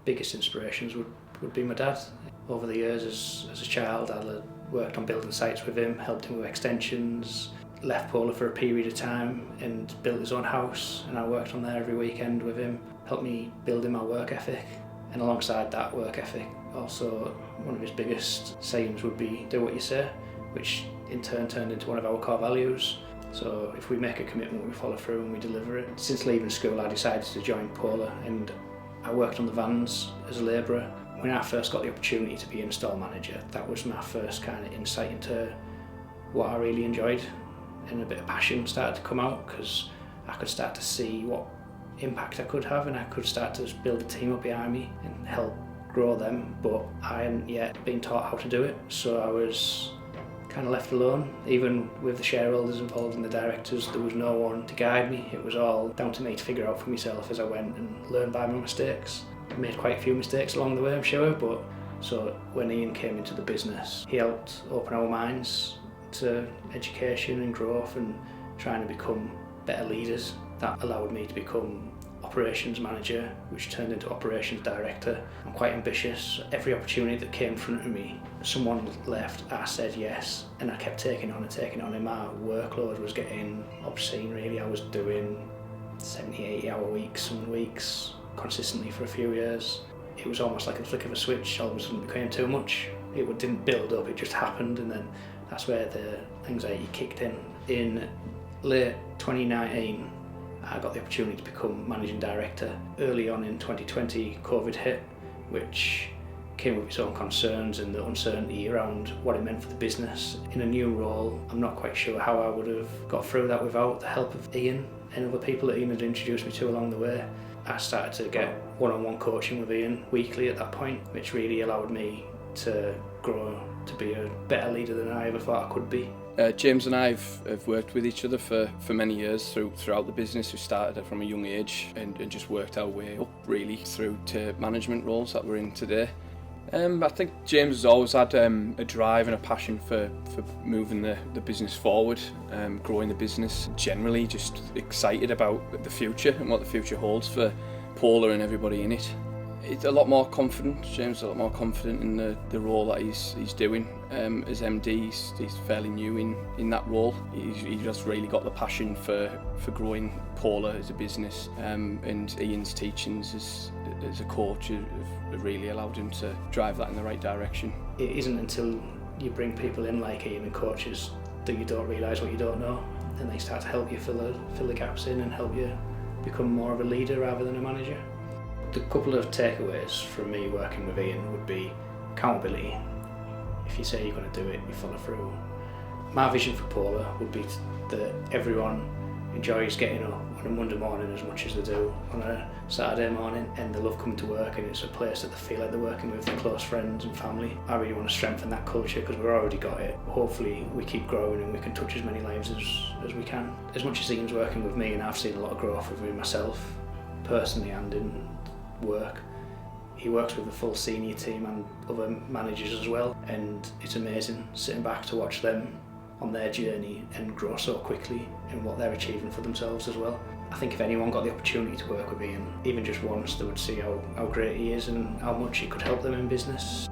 biggest inspirations would be my dad. Over the years as a child, I worked on building sites with him, helped him with extensions, left Polar for a period of time and built his own house, and I worked on there every weekend with him, helped me build in my work ethic. And alongside that work ethic, also one of his biggest sayings would be do what you say, which in turn turned into one of our core values. So if we make a commitment, we follow through and we deliver it. Since leaving school, I decided to join Polar, and I worked on the vans as a labourer. When I first got the opportunity to be install manager, that was my first kind of insight into what I really enjoyed, and a bit of passion started to come out because I could start to see what impact I could have, and I could start to build a team up behind me and help grow them, but I hadn't yet been taught how to do it, so I was kind of left alone. Even with the shareholders involved and the directors, there was no one to guide me. It was all down to me to figure out for myself as I went and learn by my mistakes. I made quite a few mistakes along the way, I'm sure, but so when Ian came into the business, he helped open our minds to education and growth and trying to become better leaders. That allowed me to become operations manager, which turned into operations director. I'm quite ambitious. Every opportunity that came in front of me, someone left, I said yes, and I kept taking on, and my workload was getting obscene really. I was doing 70, 80 hour weeks, some weeks, consistently for a few years. It was almost like a flick of a switch. All of a sudden it became too much. It didn't build up, it just happened, and then that's where the anxiety kicked in. In late 2019, I got the opportunity to become managing director. Early on in 2020, COVID hit, which came with its own concerns and the uncertainty around what it meant for the business. In a new role, I'm not quite sure how I would have got through that without the help of Ian and other people that Ian had introduced me to along the way. I started to get one-on-one coaching with Ian weekly at that point, which really allowed me to grow to be a better leader than I ever thought I could be. James and I have worked with each other for many years throughout the business. We started from a young age and just worked our way up really through to management roles that we're in today. I think James has always had a drive and a passion for moving the business forward, growing the business, generally just excited about the future and what the future holds for Polar and everybody in it. He's a lot more confident. James is a lot more confident in the role that he's doing. As MD, he's fairly new in that role. He just really got the passion for growing Polar as a business, and Ian's teachings as a coach have really allowed him to drive that in the right direction. It isn't until you bring people in like Ian and coaches that you don't realise what you don't know, and they start to help you fill the gaps in and help you become more of a leader rather than a manager. The couple of takeaways from me working with Ian would be accountability. If you say you're going to do it, you follow through. My vision for Polar would be that everyone enjoys getting up on a Monday morning as much as they do on a Saturday morning, and they love coming to work, and it's a place that they feel like they're working with their close friends and family. I really want to strengthen that culture because we've already got it. Hopefully we keep growing and we can touch as many lives as we can. As much as Ian's working with me, and I've seen a lot of growth with him myself, personally and in work, he works with the full senior team and other managers as well, and it's amazing sitting back to watch them on their journey and grow so quickly and what they're achieving for themselves as well. I think if anyone got the opportunity to work with Ian, even just once, they would see how great he is and how much he could help them in business.